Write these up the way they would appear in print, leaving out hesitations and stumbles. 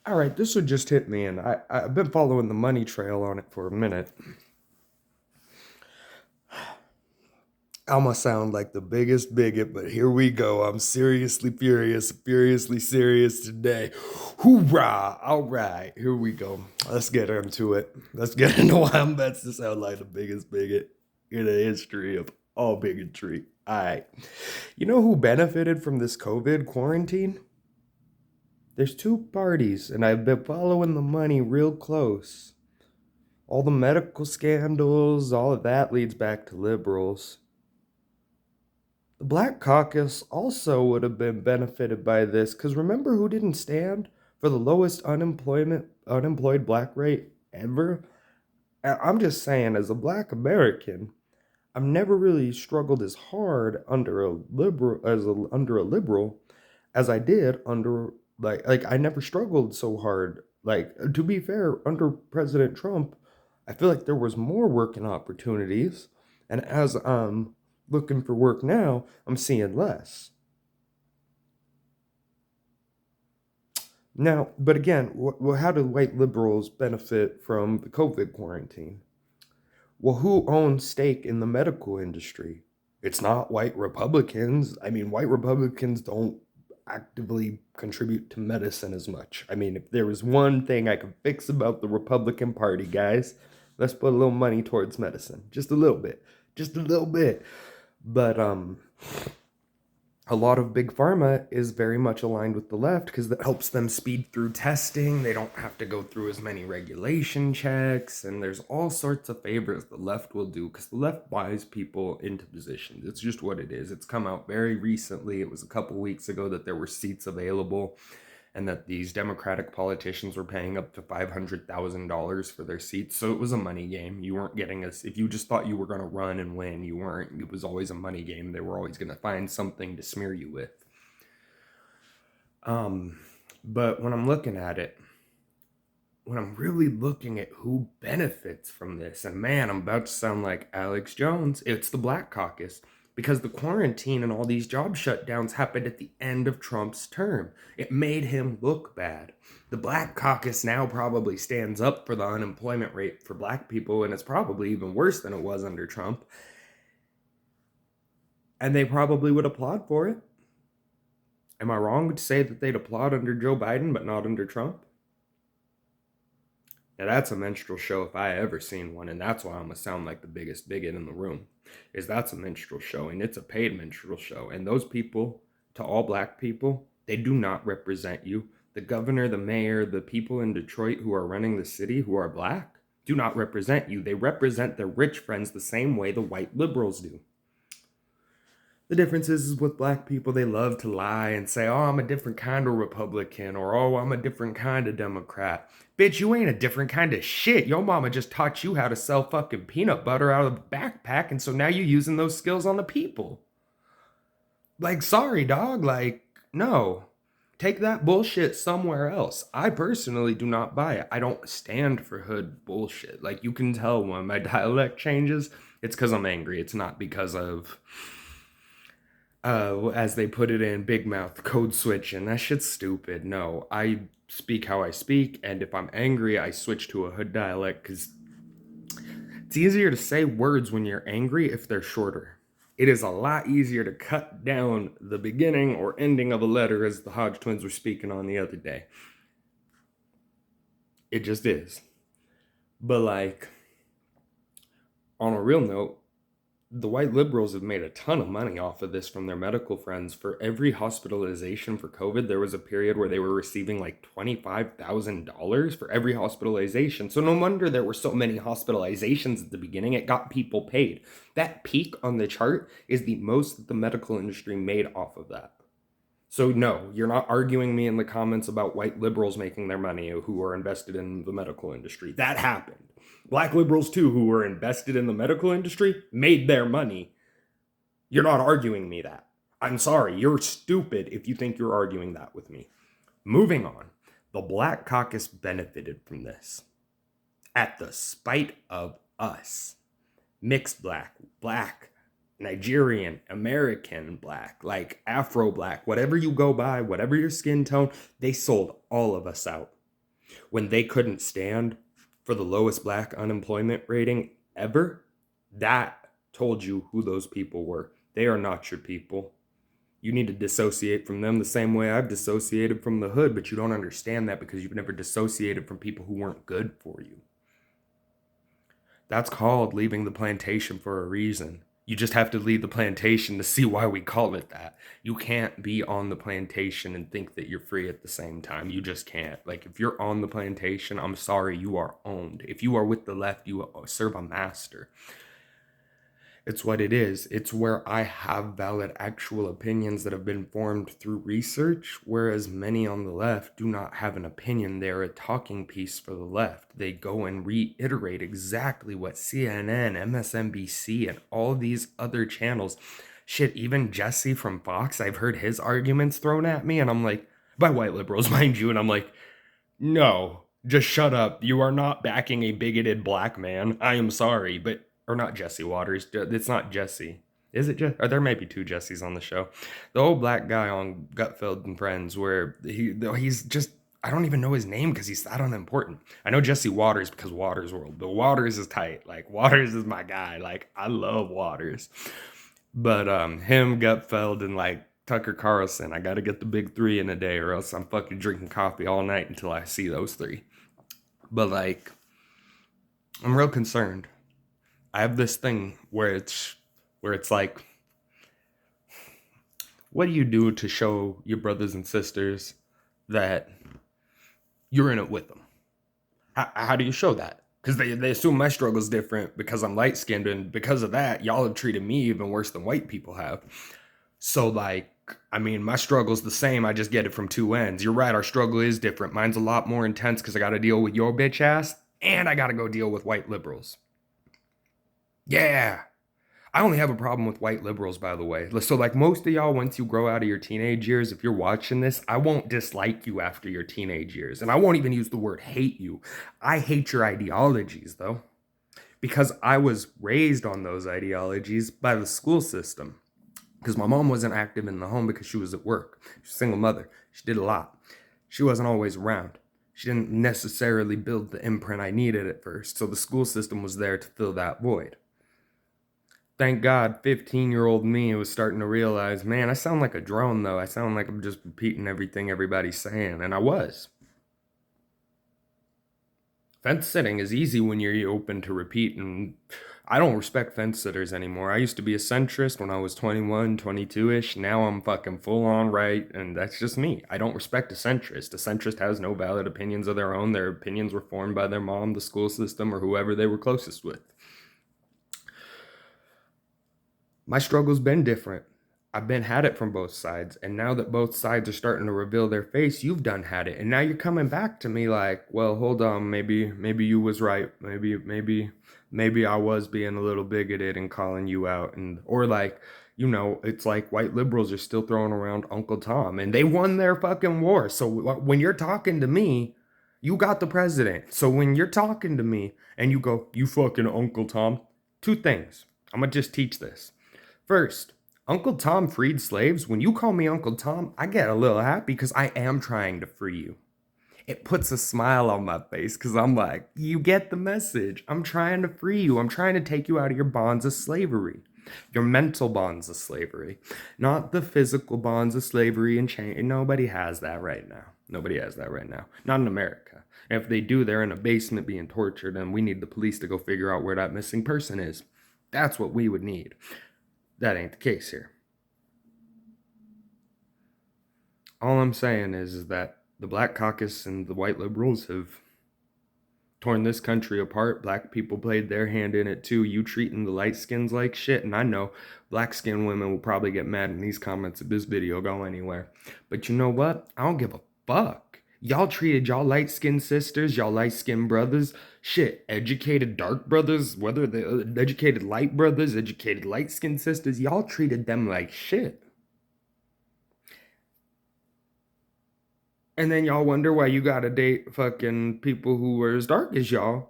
All right, this would just hit me, and I've been following the money trail on it for a minute. I'ma sound like the biggest bigot, but here we go. I'm seriously furious, furiously serious today. Hoorah! All right, here we go. Let's get into it. Let's get into why I'm about to sound like the biggest bigot in the history of all bigotry. All right. You know who benefited from this COVID quarantine? There's two parties, and I've been following the money real close. All the medical scandals, all of that leads back to liberals. The Black Caucus also would have been benefited by this, because remember who didn't stand for the lowest unemployed black rate ever? I'm just saying, as a black American, I've never really struggled as hard under a liberal as I did under like I never struggled so hard. Like, to be fair, under President Trump, I feel like there was more working opportunities, and as I'm looking for work now, I'm seeing less. Now, but again, how do white liberals benefit from the COVID quarantine? Well, who owns stake in the medical industry? It's not white Republicans. I mean, white Republicans don't actively contribute to medicine as much. I mean, if there was one thing I could fix about the Republican Party, guys, let's put a little money towards medicine. Just a little bit. Just a little bit. But a lot of big pharma is very much aligned with the left because that helps them speed through testing. They don't have to go through as many regulation checks, and there's all sorts of favors the left will do because the left buys people into positions. It's just what it is. It's come out very recently. It was a couple weeks ago that there were seats available and that these Democratic politicians were paying up to $500,000 for their seats. So it was a money game. You weren't getting us, if you just thought you were going to run and win, you weren't. It was always a money game. They were always going to find something to smear you with. Um, but when I'm looking at it, when I'm really looking at who benefits from this, and man, I'm about to sound like Alex Jones, it's the Black Caucus. Because the quarantine and all these job shutdowns happened at the end of Trump's term. It made him look bad. The Black Caucus now probably stands up for the unemployment rate for black people, and it's probably even worse than it was under Trump. And they probably would applaud for it. Am I wrong to say that they'd applaud under Joe Biden, but not under Trump? Now that's a minstrel show if I ever seen one, and that's why I'm gonna sound like the biggest bigot in the room. Is that's a minstrel show, and it's a paid minstrel show. And those people, to all black people, they do not represent you. The governor, the mayor, the people in Detroit who are running the city who are black do not represent you. They represent their rich friends the same way the white liberals do. The difference is with black people, they love to lie and say, oh, I'm a different kind of Republican, or oh, I'm a different kind of Democrat. Bitch, you ain't a different kind of shit. Your mama just taught you how to sell fucking peanut butter out of a backpack, and so now you're using those skills on the people. Like, sorry, dog. Like, no. Take that bullshit somewhere else. I personally do not buy it. I don't stand for hood bullshit. Like, you can tell when my dialect changes, it's because I'm angry. It's not because of as they put it in Big Mouth, code switch, and that shit's stupid. No, I speak how I speak, and if I'm angry, I switch to a hood dialect because it's easier to say words when you're angry if they're shorter. It is a lot easier to cut down the beginning or ending of a letter, as the Hodge twins were speaking on the other day. It just is. But, like, on a real note, the white liberals have made a ton of money off of this from their medical friends. For every hospitalization for COVID, there was a period where they were receiving like $25,000 for every hospitalization. So no wonder there were so many hospitalizations at the beginning. It got people paid. That peak on the chart is the most that the medical industry made off of that. So no, you're not arguing me in the comments about white liberals making their money who are invested in the medical industry. That happened. Black liberals too, who were invested in the medical industry, made their money. You're not arguing me that. I'm sorry, you're stupid if you think you're arguing that with me. Moving on, the Black Caucus benefited from this. At the spite of us. Mixed black, Nigerian, American black, like Afro black, whatever you go by, whatever your skin tone, they sold all of us out. when they couldn't stand for the lowest black unemployment rating ever, that told you who those people were. They are not your people. You need to dissociate from them the same way I've dissociated from the hood, but you don't understand that because you've never dissociated from people who weren't good for you. That's called leaving the plantation for a reason. You just have to leave the plantation to see why we call it that. You can't be on the plantation and think that you're free at the same time. You just can't. Like, if you're on the plantation, I'm sorry, you are owned. If you are with the left, you serve a master. It's what it is. It's where I have valid actual opinions that have been formed through research, whereas many on the left do not have an opinion. They're a talking piece for the left. They go and reiterate exactly what CNN, MSNBC, and all these other channels, shit, even Jesse from Fox, I've heard his arguments thrown at me, and I'm like, by white liberals, mind you, and I'm like, no, just shut up. You are not backing a bigoted black man. I am sorry, but or not Jesse Waters. It's not Jesse. Is it Jesse? Or there may be two Jessies on the show. The old black guy on Gutfeld and Friends, where he's just, I don't even know his name because he's that unimportant. I know Jesse Waters because Waters World. But Waters is tight. Like, Waters is my guy. Like, I love Waters. But him, Gutfeld, and like Tucker Carlson, I gotta get the big three in a day, or else I'm fucking drinking coffee all night until I see those three. But like, I'm real concerned. I have this thing where it's like, what do you do to show your brothers and sisters that you're in it with them? How do you show that? Because they assume my struggle is different because I'm light-skinned, and because of that, y'all have treated me even worse than white people have. So, like, I mean, my struggle's the same. I just get it from two ends. You're right, our struggle is different. Mine's a lot more intense because I got to deal with your bitch ass, and I got to go deal with white liberals. Yeah. I only have a problem with white liberals, by the way. So, like, most of y'all, once you grow out of your teenage years, if you're watching this, I won't dislike you after your teenage years. And I won't even use the word hate you. I hate your ideologies, though, because I was raised on those ideologies by the school system. Because my mom wasn't active in the home because she was at work. She's a single mother. She did a lot. She wasn't always around. She didn't necessarily build the imprint I needed at first. So the school system was there to fill that void. Thank God, 15-year-old me was starting to realize, man, I sound like a drone, though. I sound like I'm just repeating everything everybody's saying. And I was. Fence sitting is easy when you're open to repeat, and I don't respect fence sitters anymore. I used to be a centrist when I was 21, 22-ish. Now I'm fucking full on right, and that's just me. I don't respect a centrist. A centrist has no valid opinions of their own. Their opinions were formed by their mom, the school system, or whoever they were closest with. My struggle's been different. I've been had it from both sides, and now that both sides are starting to reveal their face, you've done had it, and now you're coming back to me like, well, hold on, maybe you was right, maybe I was being a little bigoted and calling you out, and or like, you know, it's like white liberals are still throwing around Uncle Tom, and they won their fucking war. So when you're talking to me, you got the president. So when you're talking to me and you go, you fucking Uncle Tom, two things. I'm gonna just teach this. First, Uncle Tom freed slaves. When you call me Uncle Tom, I get a little happy because I am trying to free you. It puts a smile on my face because I'm like, you get the message. I'm trying to free you. I'm trying to take you out of your bonds of slavery. Your mental bonds of slavery. Not the physical bonds of slavery and chain. Nobody has that right now. Nobody has that right now. Not in America. And if they do, they're in a basement being tortured, and we need the police to go figure out where that missing person is. That's what we would need. That ain't the case here. All I'm saying is that the Black Caucus and the white liberals have torn this country apart. Black people played their hand in it too. You treating the light skins like shit, and I know black skinned women will probably get mad in these comments if this video go anywhere. But you know what? I don't give a fuck. Y'all treated y'all light-skinned sisters, y'all light-skinned brothers, shit, educated dark brothers, whether they're educated light brothers, educated light-skinned sisters, y'all treated them like shit. And then y'all wonder why you gotta date fucking people who are as dark as y'all,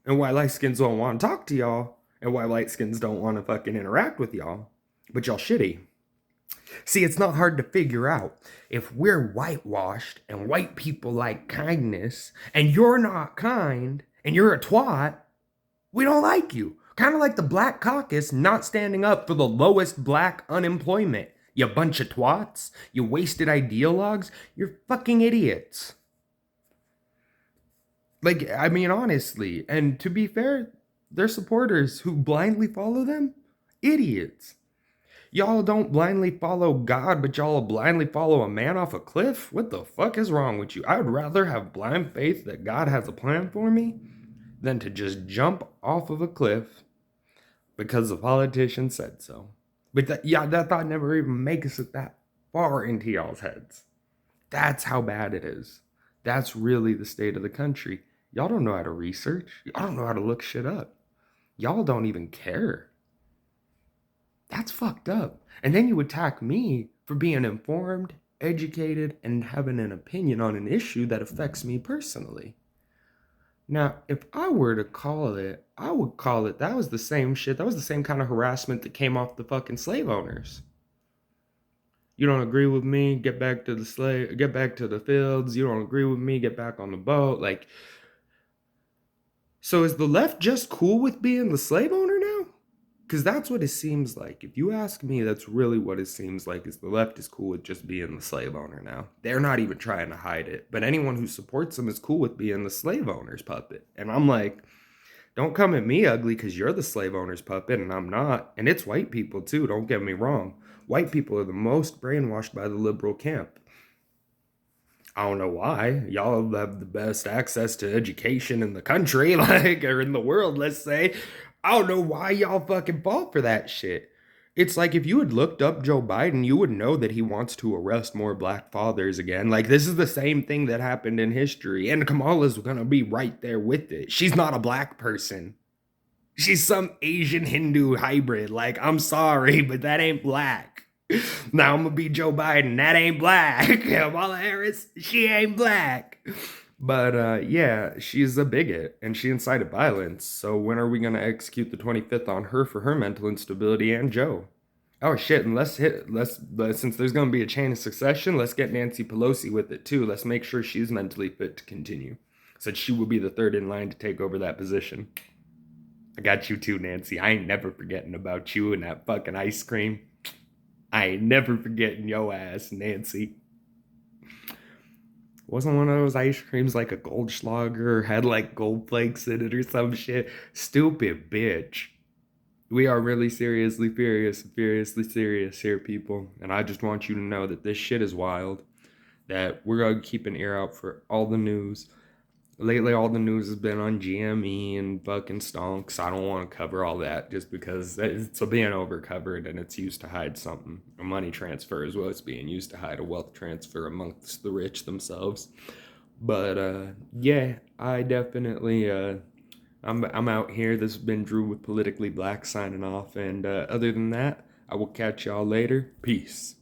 and why light-skins don't want to talk to y'all, and why light-skins don't want to fucking interact with y'all, but y'all shitty. See, it's not hard to figure out. If we're whitewashed and white people like kindness, and you're not kind, and you're a twat, we don't like you. Kind of like the Black Caucus not standing up for the lowest black unemployment. You bunch of twats, you wasted ideologues, you're fucking idiots. Like, I mean, honestly, and to be fair, their supporters who blindly follow them, idiots. Y'all don't blindly follow God, but y'all blindly follow a man off a cliff? What the fuck is wrong with you? I would rather have blind faith that God has a plan for me than to just jump off of a cliff because the politician said so. But that thought never even makes it that far into y'all's heads. That's how bad it is. That's really the state of the country. Y'all don't know how to research. Y'all don't know how to look shit up. Y'all don't even care. That's fucked up. And then you attack me for being informed, educated, and having an opinion on an issue that affects me personally. Now, if I were to call it, I would call it that was the same shit. That was the same kind of harassment that came off the fucking slave owners. You don't agree with me, get back to the fields. You don't agree with me, get back on the boat. Like, so is the left just cool with being the slave owner now? Because that's what it seems like. If you ask me, that's really what it seems like, is the left is cool with just being the slave owner now. They're not even trying to hide it. But anyone who supports them is cool with being the slave owner's puppet. And I'm like, don't come at me ugly because you're the slave owner's puppet and I'm not. And it's white people too, don't get me wrong. White people are the most brainwashed by the liberal camp. I don't know why. Y'all have the best access to education in the country, like, or in the world, let's say. I don't know why y'all fucking fall for that shit. It's like if you had looked up Joe Biden, you would know that he wants to arrest more black fathers again. Like, this is the same thing that happened in history. And Kamala's gonna be right there with it. She's not a black person. She's some Asian Hindu hybrid. Like, I'm sorry, but that ain't black. Now I'm gonna be Joe Biden. That ain't black. Kamala Harris, she ain't black. But yeah, she's a bigot and she incited violence. So when are we gonna execute the 25th on her for her mental instability and Joe? Oh shit, and since there's gonna be a chain of succession, let's get Nancy Pelosi with it too. Let's make sure she's mentally fit to continue. Since she will be the third in line to take over that position. I got you too, Nancy. I ain't never forgetting about you and that fucking ice cream. I ain't never forgetting your ass, Nancy. Wasn't one of those ice creams like a Goldschlager, had like gold flakes in it or some shit? Stupid bitch. We are really seriously furiously serious here, people. And I just want you to know that this shit is wild. That we're going to keep an ear out for all the news. Lately, all the news has been on GME and fucking stonks. I don't want to cover all that just because it's being overcovered and it's used to hide something. A money transfer as well as being used to hide a wealth transfer amongst the rich themselves. But yeah, I definitely I'm out here. This has been Drew with Politically Black signing off. And other than that, I will catch y'all later. Peace.